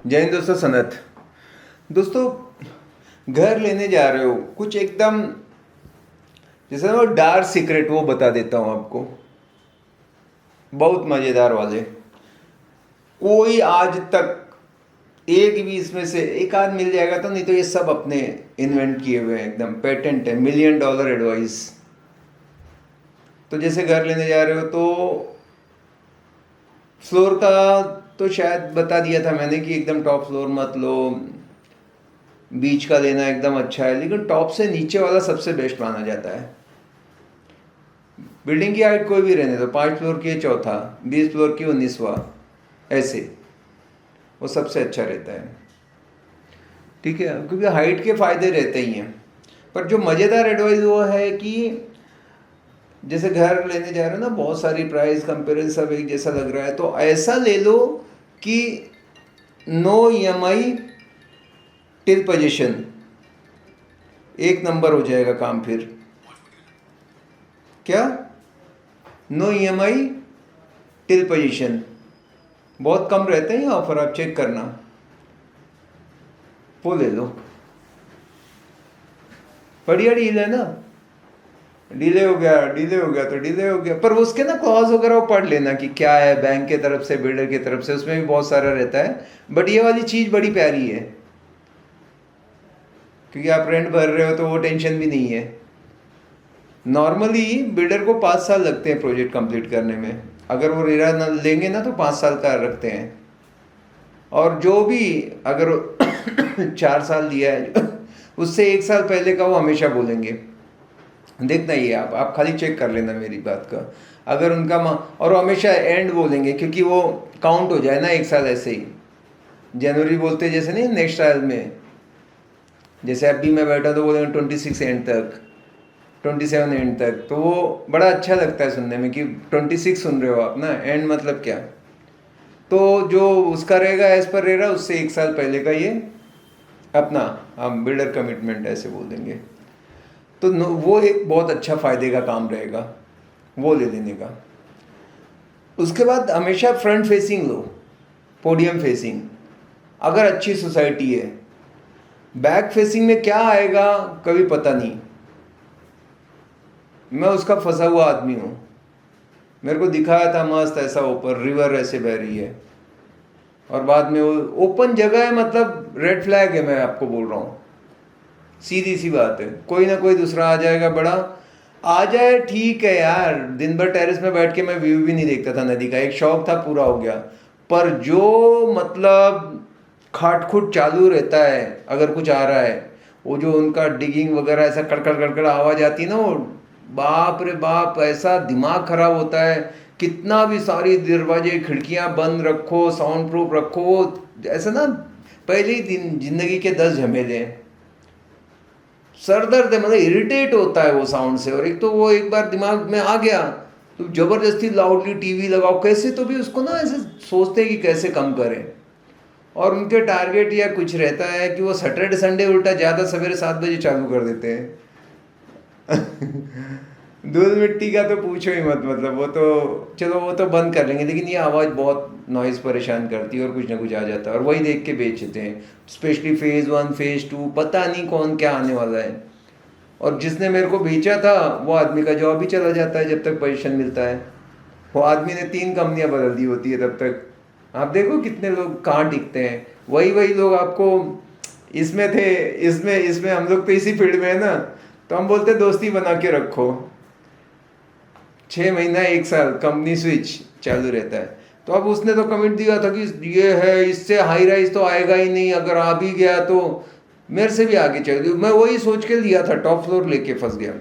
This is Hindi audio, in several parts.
जय हिंद दोस्तों। सनत दोस्तों, घर लेने जा रहे हो कुछ एकदम जैसे ना वो डार्क सीक्रेट वो बता देता हूँ आपको, बहुत मज़ेदार वाले। कोई आज तक एक भी इसमें से एक आध मिल जाएगा तो, नहीं तो ये सब अपने इन्वेंट किए हुए हैं, एकदम पेटेंट है, $1,000,000 एडवाइस। तो जैसे घर लेने जा रहे हो तो फ्लोर का तो शायद बता दिया था मैंने कि एकदम टॉप फ्लोर मत लो, बीच का लेना एकदम अच्छा है, लेकिन टॉप से नीचे वाला सबसे बेस्ट माना जाता है। बिल्डिंग की हाइट कोई भी रहने दो, 5 फ्लोर की है चौथा, 20 फ्लोर की 19वां, ऐसे वो सबसे अच्छा रहता है। ठीक है, क्योंकि हाइट के फायदे रहते ही हैं। पर जो मज़ेदार एडवाइस वो है कि जैसे घर लेने जा रहे हो ना, बहुत सारी प्राइस कंपेरिजन सब एक जैसा लग रहा है, तो ऐसा ले लो कि नो EMI टिल पोजीशन, एक नंबर हो जाएगा काम। फिर क्या, नो EMI टिल पोजीशन, बहुत कम रहते हैं ऑफर, आप चेक करना, वो ले लो, बढ़िया डील है ना। डिले हो गया तो डिले हो गया, पर उसके ना क्लॉज वगैरह वो पढ़ लेना कि क्या है, बैंक के तरफ से, बिल्डर की तरफ से, उसमें भी बहुत सारा रहता है। बट ये वाली चीज़ बड़ी प्यारी है, क्योंकि आप रेंट भर रहे हो तो वो टेंशन भी नहीं है। नॉर्मली बिल्डर को 5 साल लगते हैं प्रोजेक्ट कंप्लीट करने में, अगर वो रेरा न लेंगे ना तो 5 साल का रखते हैं। और जो भी अगर 4 साल दिया है उससे 1 साल पहले का वो हमेशा बोलेंगे। देखना ही है, आप खाली चेक कर लेना मेरी बात का। अगर उनका और वो हमेशा एंड बोलेंगे, क्योंकि वो काउंट हो जाए ना 1 साल ऐसे ही। जनवरी बोलते जैसे नहीं, नेक्स्ट साल में, जैसे अभी मैं बैठा तो बोलेंगे 26 एंड तक, 27 एंड तक, तो वो बड़ा अच्छा लगता है सुनने में कि 26 सुन रहे हो आप ना, एंड मतलब क्या। तो जो उसका रहेगा एज पर रहेगा, उससे 1 साल पहले का ये अपना हम बिल्डर कमिटमेंट ऐसे बोल देंगे। तो वो एक बहुत अच्छा फ़ायदे का काम रहेगा, वो ले लेने का। उसके बाद हमेशा फ्रंट फेसिंग लो, पोडियम फेसिंग, अगर अच्छी सोसाइटी है। बैक फेसिंग में क्या आएगा कभी पता नहीं, मैं उसका फंसा हुआ आदमी हूँ। मेरे को दिखाया था मस्त ऐसा ऊपर रिवर ऐसे बह रही है, और बाद में वो ओपन जगह है, मतलब रेड फ्लैग है, मैं आपको बोल रहा हूँ, सीधी सी बात है। कोई ना कोई दूसरा आ जाएगा, बड़ा आ जाए ठीक है यार, दिन भर टेरेस में बैठ के मैं व्यू भी नहीं देखता था नदी का, एक शौक था पूरा हो गया। पर जो मतलब खाटखुट चालू रहता है, अगर कुछ आ रहा है, वो जो उनका डिगिंग वगैरह ऐसा कड़कड़ कड़कड़ आवाज़ आती है ना, वो बाप रे बाप, ऐसा दिमाग खराब होता है। कितना भी सारी दरवाजे खिड़कियां बंद रखो, साउंड प्रूफ रखो, ऐसा ना पहले ही दिन जिंदगी के 10 झमेले हैं। सर दर्द है, मतलब इरिटेट होता है वो साउंड से। और एक तो वो एक बार दिमाग में आ गया तो जबरदस्ती लाउडली टीवी लगाओ, कैसे तो भी उसको ना ऐसे सोचते हैं कि कैसे कम करें। और उनके टारगेट या कुछ रहता है कि वो सैटरडे संडे उल्टा ज़्यादा सवेरे 7 बजे चालू कर देते हैं। धूल मिट्टी का तो पूछो ही मत, मतलब वो तो चलो वो तो बंद कर लेंगे, लेकिन ये आवाज़ बहुत नॉइज़ परेशान करती है, और कुछ ना कुछ आ जाता है, और वही देख के बेचते हैं। स्पेशली फेज़ 1 फेज़ 2, पता नहीं कौन क्या आने वाला है। और जिसने मेरे को बेचा था वो आदमी का जॉब ही चला जाता है जब तक पोजीशन मिलता है। वो आदमी ने 3 कंपनियां बदल दी होती है तब तक। आप देखो कितने लोग कहाँ टिकते हैं, वही वही लोग आपको इसमें थे, इसमें इसमें हम लोग तो इसी फील्ड में है ना, तो हम बोलते दोस्ती बना के रखो। 6 महीना 1 साल कंपनी स्विच चालू रहता है। तो अब उसने तो कमिट दिया था कि ये है, इससे हाई राइज तो आएगा ही नहीं, अगर आ भी गया तो मेरे से भी आगे चल गई। मैं वही सोच के लिया था, टॉप फ्लोर लेके फंस गया।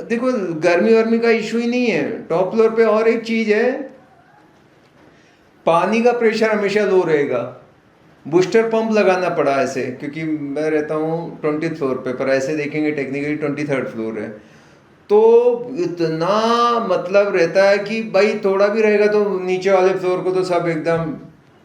देखो गर्मी वर्मी का इशू ही नहीं है टॉप फ्लोर पे। और एक चीज है, पानी का प्रेशर हमेशा लो रहेगा। बूस्टर पंप लगाना पड़ा ऐसे, क्योंकि मैं रहता हूँ 20th फ्लोर पे, पर ऐसे देखेंगे टेक्निकली 23rd फ्लोर है। तो इतना मतलब रहता है कि भाई थोड़ा भी रहेगा तो नीचे वाले फ्लोर को तो सब एकदम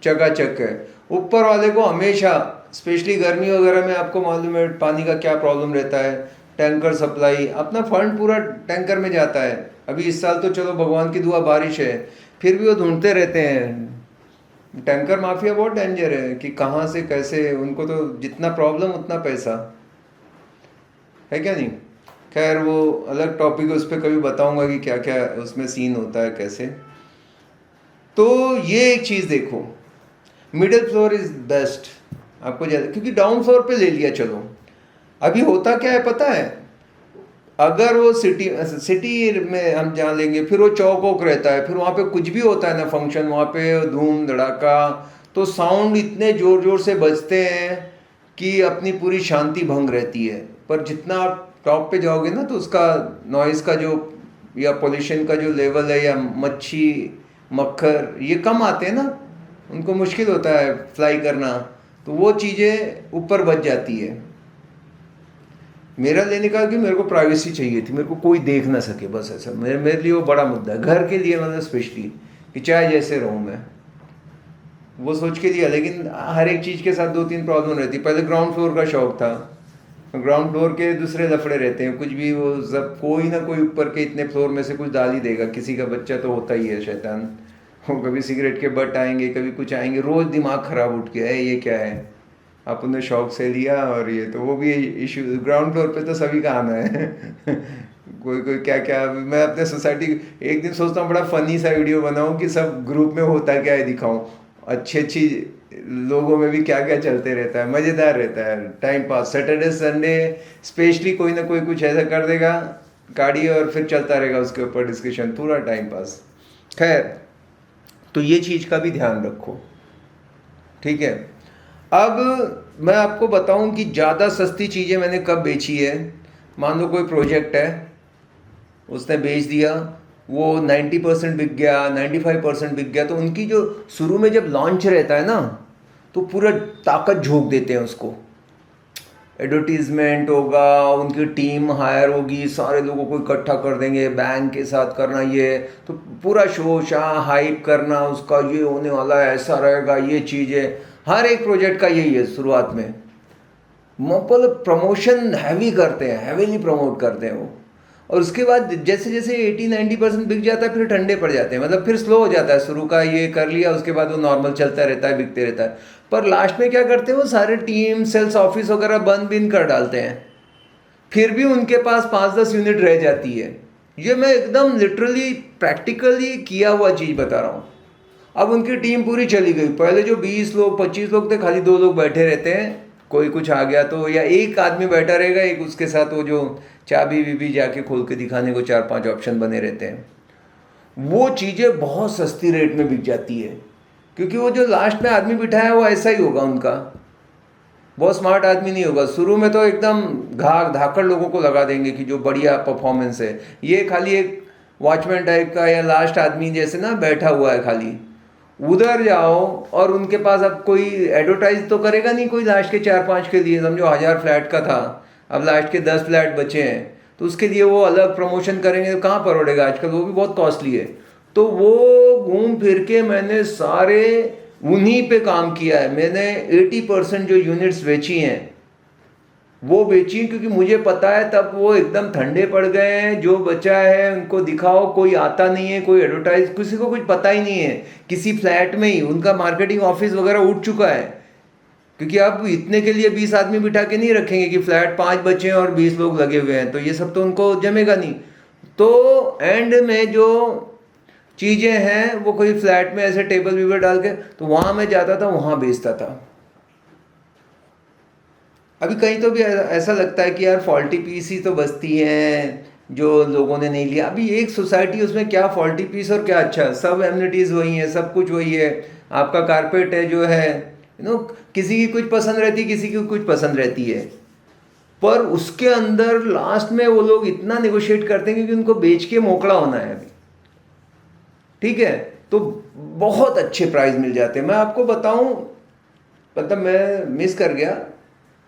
चकाचक है। ऊपर वाले को हमेशा, स्पेशली गर्मी वगैरह में, आपको मालूम है पानी का क्या प्रॉब्लम रहता है। टैंकर सप्लाई, अपना फंड पूरा टैंकर में जाता है। अभी इस साल तो चलो भगवान की दुआ बारिश है, फिर भी वो ढूंढते रहते हैं टैंकर माफिया बहुत डेंजर है कि कहाँ से कैसे, उनको तो जितना प्रॉब्लम उतना पैसा है, क्या नहीं। खैर वो अलग टॉपिक है, उस पर कभी बताऊंगा कि क्या क्या उसमें सीन होता है कैसे। तो ये एक चीज़ देखो, मिडिल फ्लोर इज बेस्ट आपको ज़्यादा, क्योंकि डाउन फ्लोर पे ले लिया चलो। अभी होता क्या है पता है, अगर वो सिटी में हम जहाँ लेंगे, फिर वो चौक वौक रहता है, फिर वहाँ पे कुछ भी होता है ना फंक्शन, वहाँ पे धूम धड़ाका, तो साउंड इतने ज़ोर ज़ोर से बजते हैं कि अपनी पूरी शांति भंग रहती है। पर जितना आप टॉप पे जाओगे ना, तो उसका नॉइज़ का जो या पोल्यूशन का जो लेवल है, या मच्छी मक्खर ये कम आते हैं ना, उनको मुश्किल होता है फ्लाई करना, तो वो चीज़ें ऊपर बच जाती है। मेरा लेने का कि मेरे को प्राइवेसी चाहिए थी, मेरे को कोई देख ना सके, बस ऐसा मेरे लिए वो बड़ा मुद्दा है घर के लिए, मतलब स्पेशली कि चाहे जैसे रहूँ मैं, वो सोच के लिया। लेकिन हर एक चीज़ के साथ दो तीन प्रॉब्लम रहती। पहले ग्राउंड फ्लोर का शौक था, ग्राउंड फ्लोर के दूसरे लफड़े रहते हैं, कुछ भी वो सब कोई ना कोई ऊपर के इतने फ्लोर में से कुछ डाल ही देगा। किसी का बच्चा तो होता ही है शैतान, वो कभी सिगरेट के बट आएंगे, कभी कुछ आएंगे, रोज़ दिमाग खराब उठ गया है ये क्या है, आपने शौक से लिया। और ये तो वो भी इशू, ग्राउंड फ्लोर पे तो सभी का आना है कोई कोई क्या क्या। मैं अपने सोसाइटी एक दिन सोचता हूँ बड़ा फनी सा वीडियो बनाऊँ कि सब ग्रुप में होता क्या है दिखाऊँ, अच्छी अच्छी लोगों में भी क्या क्या चलते रहता है, मज़ेदार रहता है time pass. Saturday Sunday specially कोई ना कोई कुछ ऐसा कर देगा गाड़ी, और फिर चलता रहेगा उसके ऊपर डिस्कशन, पूरा टाइम पास। खैर, तो ये चीज़ का भी ध्यान रखो, ठीक है। अब मैं आपको बताऊं कि ज़्यादा सस्ती चीज़ें मैंने कब बेची है। मान लो कोई प्रोजेक्ट है, उसने बेच दिया, वो 90% बिक गया, 95% बिक गया, तो उनकी जो शुरू में जब लॉन्च रहता है ना, तो पूरा ताकत झोंक देते हैं उसको, एडवर्टीजमेंट होगा, उनकी टीम हायर होगी, सारे लोगों को इकट्ठा कर देंगे, बैंक के साथ करना, ये तो पूरा शो शाह हाइप करना उसका, ये होने वाला है, ऐसा रहेगा, ये चीज़ें। हर एक प्रोजेक्ट का यही है शुरुआत में, मतलब प्रमोशन हैवी करते हैं, हैवीली प्रमोट करते हैं वो। और उसके बाद जैसे जैसे 80-90% बिक जाता है, फिर ठंडे पड़ जाते हैं, मतलब फिर स्लो हो जाता है। शुरू का ये कर लिया, उसके बाद वो नॉर्मल चलता रहता है, बिकते रहता है। पर लास्ट में क्या करते हैं, वो सारे टीम सेल्स ऑफिस वगैरह बंद बिन कर डालते हैं, फिर भी उनके पास 5-10 यूनिट रह जाती है। ये मैं एकदम लिटरली प्रैक्टिकली किया हुआ चीज़ बता रहा हूँ। अब उनकी टीम पूरी चली गई, पहले जो 20 लोग 25 लोग थे, खाली 2 लोग बैठे रहते हैं, कोई कुछ आ गया तो, या एक आदमी बैठा रहेगा, एक उसके साथ वो जो चाबी बीबी जाके खोल के दिखाने को 4-5 ऑप्शन बने रहते हैं। वो चीज़ें बहुत सस्ती रेट में बिक जाती है, क्योंकि वो जो लास्ट में आदमी बिठाया है वो ऐसा ही होगा उनका, बहुत स्मार्ट आदमी नहीं होगा। शुरू में तो एकदम धाकड़ लोगों को लगा देंगे कि जो बढ़िया परफॉर्मेंस है, ये खाली एक वॉचमैन टाइप का या लास्ट आदमी जैसे ना बैठा हुआ है खाली। उधर जाओ और उनके पास अब कोई एडवर्टाइज तो करेगा नहीं कोई लास्ट के 4-5 के लिए, समझो 1000 फ्लैट का था, अब लास्ट के 10 फ्लैट बचे हैं, तो उसके लिए वो अलग प्रमोशन करेंगे तो कहाँ परोड़ेगा, आजकल वो भी बहुत कॉस्टली है। तो वो घूम फिर के मैंने सारे उन्हीं पे काम किया है। मैंने 80% जो यूनिट्स बेची हैं वो बेची, क्योंकि मुझे पता है तब वो एकदम ठंडे पड़ गए हैं। जो बचा है उनको दिखाओ, कोई आता नहीं है, कोई एडवर्टाइज, किसी को कुछ पता ही नहीं है। किसी फ्लैट में ही उनका मार्केटिंग ऑफिस वगैरह उठ चुका है, क्योंकि अब इतने के लिए 20 आदमी बिठा के नहीं रखेंगे कि फ्लैट 5 बचे हैं और 20 लोग लगे हुए हैं, तो ये सब तो उनको जमेगा नहीं। तो एंड में जो चीज़ें हैं वो कोई फ्लैट में ऐसे टेबल वीबल डाल के, तो वहाँ मैं जाता था, वहाँ बेचता था। अभी कहीं तो भी ऐसा लगता है कि यार फॉल्टी पीस ही तो बचती हैं जो लोगों ने नहीं लिया। अभी एक सोसाइटी, उसमें क्या फॉल्टी पीस और क्या अच्छा, सब एमिनिटीज़ वही है, सब कुछ वही है। आपका कारपेट है जो है, किसी की कुछ पसंद रहती है, किसी की कुछ पसंद रहती है, पर उसके अंदर लास्ट में वो लोग इतना नेगोशिएट करते हैं क्योंकि उनको बेच के मोकड़ा होना है अभी, ठीक है। तो बहुत अच्छे प्राइस मिल जाते हैं। मैं आपको बताऊं, मतलब मैं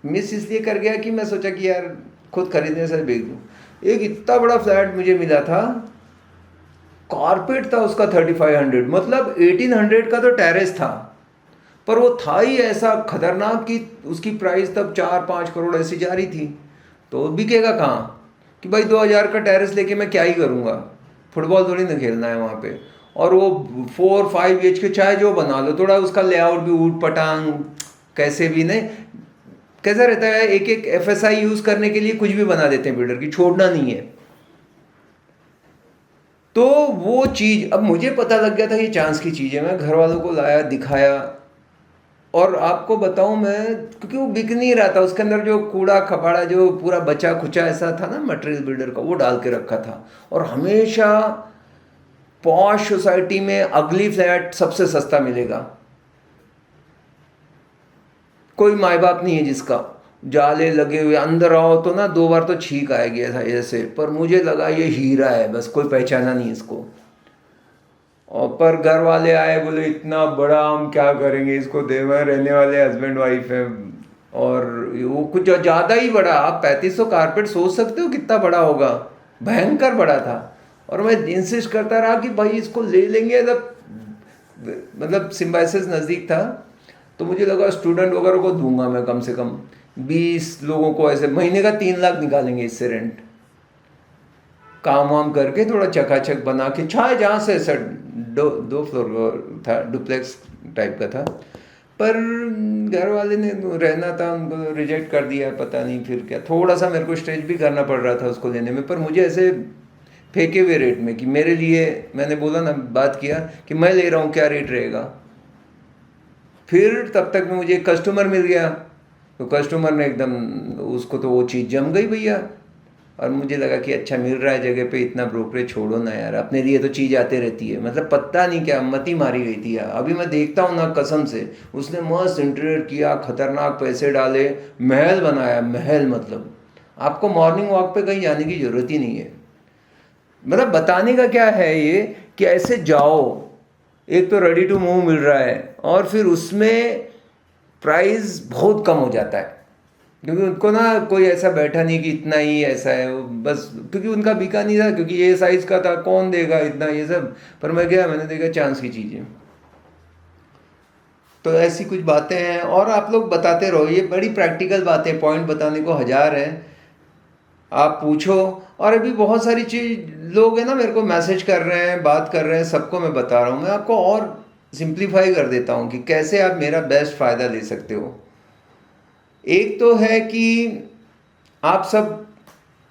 मिस इसलिए कर गया कि मैं सोचा कि यार खुद खरीदने से बेच दूँ। एक इतना बड़ा फ्लैट मुझे मिला था, कारपेट था उसका 3500, मतलब 1800 का तो टेरेस था, पर वो था ही ऐसा खतरनाक कि उसकी प्राइस तब 4-5 करोड़ ऐसी जा रही थी। तो बिकेगा कहाँ कि भाई 2000 का टेरेस लेके मैं क्या ही करूँगा, फुटबॉल थोड़ी ना खेलना है वहाँ पे। और वो 4-5 BHK चाहे जो बना लो, थोड़ा उसका लेआउट भी ऊट पटांग कैसे भी नहीं, कैसा रहता है, एक एक FSI यूज करने के लिए कुछ भी बना देते हैं बिल्डर की, छोड़ना नहीं है। तो वो चीज अब मुझे पता लग गया था ये चांस की चीज है, मैं घर वालों को लाया, दिखाया, और आपको बताऊं मैं, क्योंकि वो बिक नहीं रहा था, उसके अंदर जो कूड़ा खपाड़ा जो पूरा बचा खुचा ऐसा था ना मटेरियल बिल्डर का, वो डाल के रखा था। और हमेशा पॉश सोसाइटी में अगली फ्लैट सबसे सस्ता मिलेगा, कोई माँ बाप नहीं है जिसका, जाले लगे हुए, अंदर आओ तो ना 2 बार तो छींक आएगी ऐसा ऐसे, पर मुझे लगा ये हीरा है, बस कोई पहचाना नहीं इसको। और पर घर वाले आए, बोले इतना बड़ा हम क्या करेंगे इसको, देवर रहने वाले हस्बैंड वाइफ है, और वो कुछ ज़्यादा ही बड़ा, आप 3500 कारपेट सोच सकते हो कितना बड़ा होगा, भयंकर बड़ा था। और मैं इंसिस्ट करता रहा कि भाई इसको ले लेंगे, मतलब सिम्बाइसिस नज़दीक था, तो मुझे लगा स्टूडेंट वगैरह को दूंगा मैं, कम से कम 20 लोगों को ऐसे महीने का 3 लाख निकालेंगे इससे रेंट, काम वाम करके थोड़ा चकाचक बना के, चाहे जहाँ से सर 2 फ्लोर था, डुप्लेक्स टाइप का था। पर घर वाले ने रहना था, उनको रिजेक्ट कर दिया, पता नहीं फिर क्या, थोड़ा सा मेरे को स्ट्रेच भी करना पड़ रहा था उसको लेने में, पर मुझे ऐसे फेंके हुए रेट में कि मेरे लिए, मैंने बोला ना, बात किया कि मैं ले रहा हूँ क्या रेट रहेगा। फिर तब तक में मुझे एक कस्टमर मिल गया, तो कस्टमर ने एकदम, उसको तो वो चीज़ जम गई भैया, और मुझे लगा कि अच्छा मिल रहा है जगह पे, इतना ब्रोकरेज छोड़ो ना यार, अपने लिए तो चीज़ आते रहती है, मतलब पता नहीं क्या मती मारी गई थी यार। अभी मैं देखता हूँ ना, कसम से, उसने मस्त इंटीरियर किया, खतरनाक पैसे डाले, महल बनाया, महल, मतलब आपको मॉर्निंग वॉक पे कहीं जाने की ज़रूरत ही नहीं है। मतलब बताने का क्या है ये, कि ऐसे जाओ, एक तो रेडी टू मूव मिल रहा है, और फिर उसमें प्राइस बहुत कम हो जाता है, क्योंकि उनको ना कोई ऐसा बैठा नहीं कि इतना ही ऐसा है, वो बस क्योंकि उनका बिका नहीं था, क्योंकि ये साइज़ का था, कौन देगा इतना ये सब। पर मैं गया, मैंने देखा चांस की चीज़ें। तो ऐसी कुछ बातें हैं, और आप लोग बताते रहो, ये बड़ी प्रैक्टिकल बातें, पॉइंट बताने को हज़ार हैं, आप पूछो। और अभी बहुत सारी चीज लोग हैं ना, मेरे को मैसेज कर रहे हैं, बात कर रहे हैं, सबको मैं बता रहा हूँ। मैं आपको और सिंप्लीफाई कर देता हूँ कि कैसे आप मेरा बेस्ट फ़ायदा ले सकते हो। एक तो है कि आप सब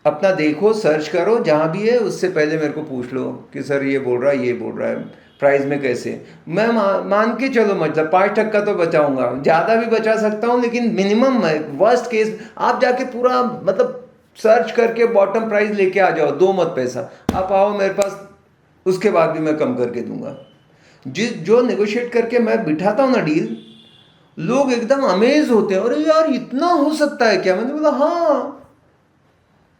अपना देखो, सर्च करो, जहाँ भी है उससे पहले मेरे को पूछ लो कि सर ये बोल रहा है, ये बोल रहा है, प्राइस में कैसे। मैं मान के चलो, मतलब 5% तो बचाऊंगा, ज़्यादा भी बचा सकता हूँ, लेकिन मिनिमम वर्स्ट केस आप जाके पूरा मतलब सर्च करके बॉटम प्राइस लेके आ जाओ, दो मत पैसा, आप आओ मेरे पास, उसके बाद भी मैं कम करके दूंगा। जो नेगोशिएट करके मैं बिठाता हूँ ना डील, लोग एकदम अमेज होते हैं, अरे यार इतना हो सकता है क्या। मैंने बोला हाँ,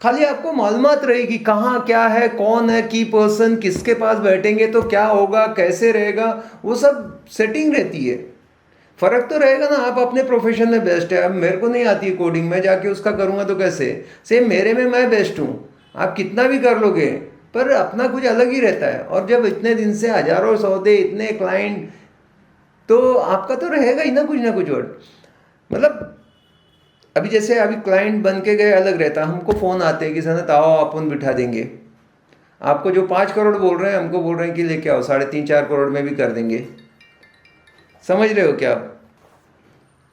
खाली आपको मालूमात रहेगी कहाँ क्या है, कौन है की पर्सन, किसके पास बैठेंगे तो क्या होगा, कैसे रहेगा, वो सब सेटिंग रहती है। फर्क तो रहेगा ना, आप अपने प्रोफेशन में बेस्ट है। अब मेरे को नहीं आती है कोडिंग, मैं जाके उसका करूँगा तो कैसे, सेम मेरे में मैं बेस्ट हूँ, आप कितना भी कर लोगे, पर अपना कुछ अलग ही रहता है। और जब इतने दिन से हजारों सौदे, इतने क्लाइंट, तो आपका तो रहेगा ही ना कुछ और। मतलब अभी जैसे अभी क्लाइंट बन के गए अलग रहता, हमको फ़ोन आते हैं कि सनत आओ अपन बिठा देंगे आपको, जो 5 करोड़ बोल रहे हैं हमको बोल रहे हैं कि लेके आओ 3.5-4 करोड़ में भी कर देंगे। समझ रहे हो क्या आप?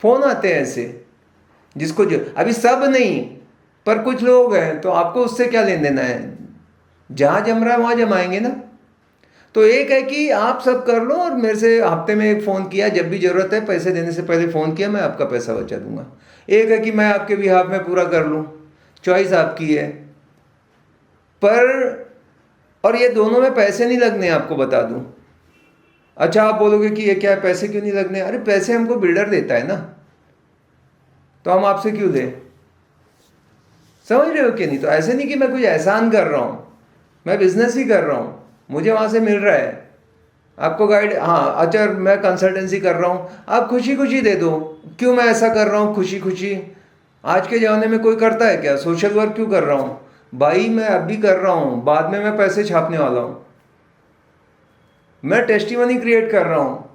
फ़ोन आते हैं ऐसे, जिसको जो अभी सब नहीं, पर कुछ लोग हैं, तो आपको उससे क्या लेन देना है, जहाँ जम रहा है वहाँ जमाएंगे ना। तो एक है कि आप सब कर लो, और मेरे से हफ्ते में एक फ़ोन किया, जब भी ज़रूरत है पैसे देने से पहले फ़ोन किया, मैं आपका पैसा बचा दूंगा। एक है कि मैं आपके बिहाफ में पूरा कर लूँ, चॉइस आपकी है। पर और ये दोनों में पैसे नहीं लगने, आपको बता दूं। अच्छा आप बोलोगे कि ये क्या है, पैसे क्यों नहीं लगने? अरे पैसे हमको बिल्डर देता है ना, तो हम आपसे क्यों दें? समझ रहे हो कि नहीं? तो ऐसे नहीं कि मैं कुछ एहसान कर रहा हूँ, मैं बिजनेस ही कर रहा हूँ, मुझे वहाँ से मिल रहा है आपको गाइड। हाँ अच्छा, मैं कंसल्टेंसी कर रहा हूँ, आप खुशी खुशी दे दो। क्यों मैं ऐसा कर रहा हूँ खुशी खुशी? आज के ज़माने में कोई करता है क्या? सोशल वर्क क्यों कर रहा हूँ भाई? मैं अब भी कर रहा हूँ, बाद में मैं पैसे छापने वाला हूँ। मैं टेस्टिमनी क्रिएट कर रहा हूँ,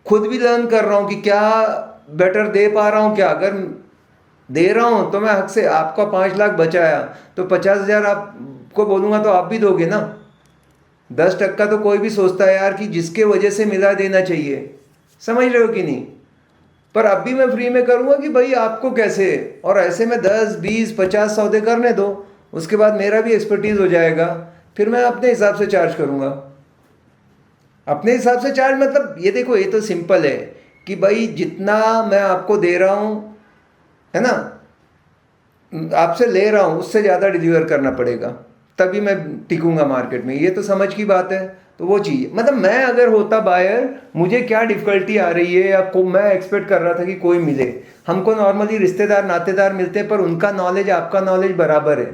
खुद भी लर्न कर रहा हूँ कि क्या बेटर दे पा रहा हूँ क्या। अगर दे रहा हूँ तो मैं हक से, आपका 5 लाख बचाया तो 50,000 आपको बोलूँगा तो आप भी दोगे ना। 10% तो कोई भी सोचता है यार कि जिसके वजह से मिला देना चाहिए, समझ रहे हो कि नहीं। पर अब भी मैं फ्री में करूँगा कि भाई आपको कैसे, और ऐसे में 10 20 50 सौदे करने दो, उसके बाद मेरा भी एक्सपर्टीज़ हो जाएगा, फिर मैं अपने हिसाब से चार्ज करूँगा। अपने हिसाब से चार्ज मतलब ये देखो, ये तो सिंपल है कि भाई जितना मैं आपको दे रहा हूँ, है ना, आपसे ले रहा हूँ उससे ज़्यादा डिलीवर करना पड़ेगा, तभी मैं टिकूंगा मार्केट में। ये तो समझ की बात है। तो वो चीज़ मतलब मैं अगर होता बायर, मुझे क्या डिफ़िकल्टी आ रही है, या मैं एक्सपेक्ट कर रहा था कि कोई मिले। हमको नॉर्मली रिश्तेदार नातेदार मिलते हैं, पर उनका नॉलेज आपका नॉलेज बराबर है,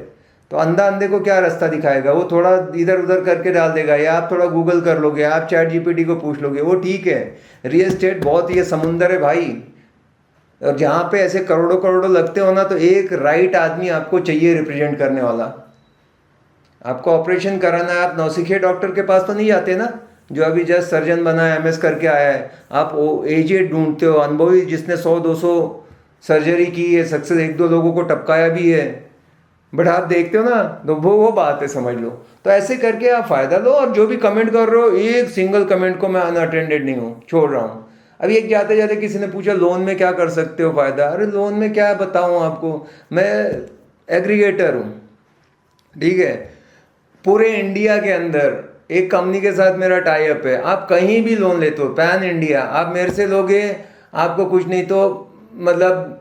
तो अंधा अंधे को क्या रास्ता दिखाएगा। वो थोड़ा इधर उधर करके डाल देगा, या आप थोड़ा गूगल कर लोगे, आप चैट जीपीटी को पूछ लोगे, वो ठीक है। रियल एस्टेट बहुत ये समुंदर है भाई, और जहाँ पे ऐसे करोड़ों करोड़ों लगते हो ना, तो एक राइट आदमी आपको चाहिए रिप्रेजेंट करने वाला। आपको ऑपरेशन कराना है, आप नौसिखिए डॉक्टर के पास तो नहीं जाते ना, जो अभी जस्ट सर्जन बना है, एमएस करके आया है। आप वो एजेड ढूंढते हो, अनुभवी जिसने 100-200 सर्जरी की है, सक्सेस 1-2 लोगों को टपकाया भी है, बट आप देखते हो ना, तो वो बात है, समझ लो। तो ऐसे करके आप फ़ायदा लो। और जो भी कमेंट कर रहे हो, एक सिंगल कमेंट को मैं अनअटेंडेड नहीं हूँ, छोड़ रहा हूँ। अभी एक जाते जाते किसी ने पूछा लोन में क्या कर सकते हो फ़ायदा। अरे लोन में क्या बताऊँ आपको, मैं एग्रीगेटर हूँ, ठीक है। पूरे इंडिया के अंदर एक कंपनी के साथ मेरा टाई अप है। आप कहीं भी लोन लेते हो पैन इंडिया, आप मेरे से लोगे, आपको कुछ नहीं तो मतलब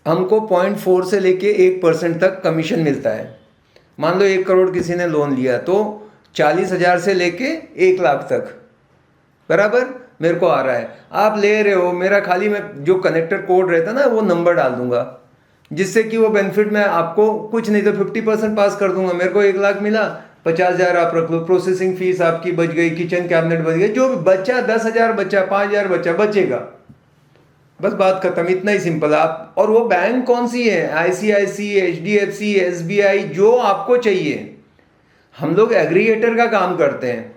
हमको 0.4 से लेके 1% तक कमीशन मिलता है। मान लो 1 करोड़ किसी ने लोन लिया, तो 40,000 से लेके 1 लाख तक बराबर मेरे को आ रहा है। आप ले रहे हो, मेरा खाली मैं जो कनेक्टर कोड रहता है ना, वो नंबर डाल दूंगा, जिससे कि वो बेनिफिट मैं आपको कुछ नहीं तो 50% पास कर दूंगा। मेरे को 1 लाख मिला, 50,000 आप रख लो, प्रोसेसिंग फीस आपकी बच गई, किचन कैबिनेट बच गई, जो भी बचा 10,000 बचा, 5,000 बचा, बचेगा, बस बात खत्म। इतना ही सिंपल। आप और वो बैंक कौन सी है, आईसीआईसी, एचडीएफसी, एसबीआई, जो आपको चाहिए। हम लोग एग्रीगेटर का काम करते हैं,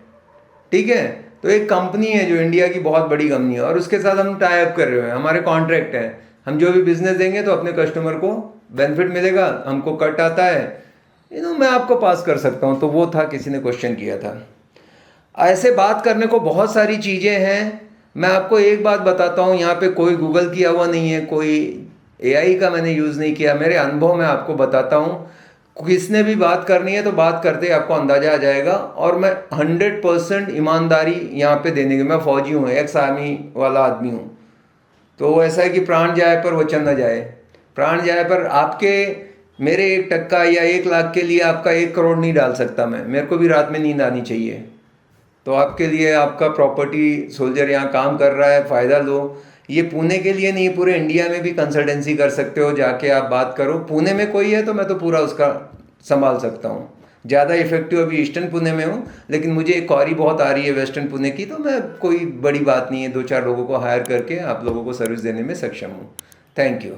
ठीक है। तो एक कंपनी है जो इंडिया की बहुत बड़ी कंपनी है, और उसके साथ हम टाई अप कर रहे हैं, हमारे कॉन्ट्रैक्ट हैं। हम जो भी बिजनेस देंगे तो अपने कस्टमर को बेनिफिट मिलेगा, हमको कट आता है, मैं आपको पास कर सकता हूँ। तो वो था, किसी ने क्वेश्चन किया था। ऐसे बात करने को बहुत सारी चीज़ें हैं। मैं आपको एक बात बताता हूँ, यहाँ पे कोई गूगल किया हुआ नहीं है, कोई एआई का मैंने यूज़ नहीं किया। मेरे अनुभव में आपको बताता हूँ, किसने भी बात करनी है तो बात करते आपको अंदाज़ा आ जाएगा। और मैं 100% ईमानदारी यहाँ पे देने की, मैं फौजी हूँ, एक्स आर्मी वाला आदमी हूँ। तो ऐसा है कि प्राण जाए पर वचन न जाए। प्राण जाए पर आपके मेरे 1% या 1 लाख के लिए आपका 1 करोड़ नहीं डाल सकता मैं। मेरे को भी रात में नींद आनी चाहिए। तो आपके लिए आपका प्रॉपर्टी सोल्जर यहाँ काम कर रहा है, फ़ायदा लो। ये पुणे के लिए नहीं, पूरे इंडिया में भी कंसल्टेंसी कर सकते हो, जाके आप बात करो। पुणे में कोई है तो मैं तो पूरा उसका संभाल सकता हूँ। ज़्यादा इफेक्टिव अभी ईस्टर्न पुणे में हूँ, लेकिन मुझे एक क्वारी बहुत आ रही है वेस्टर्न पुणे की, तो मैं कोई बड़ी बात नहीं है, 2-4 लोगों को हायर करके आप लोगों को सर्विस देने में सक्षम हूँ। Thank you.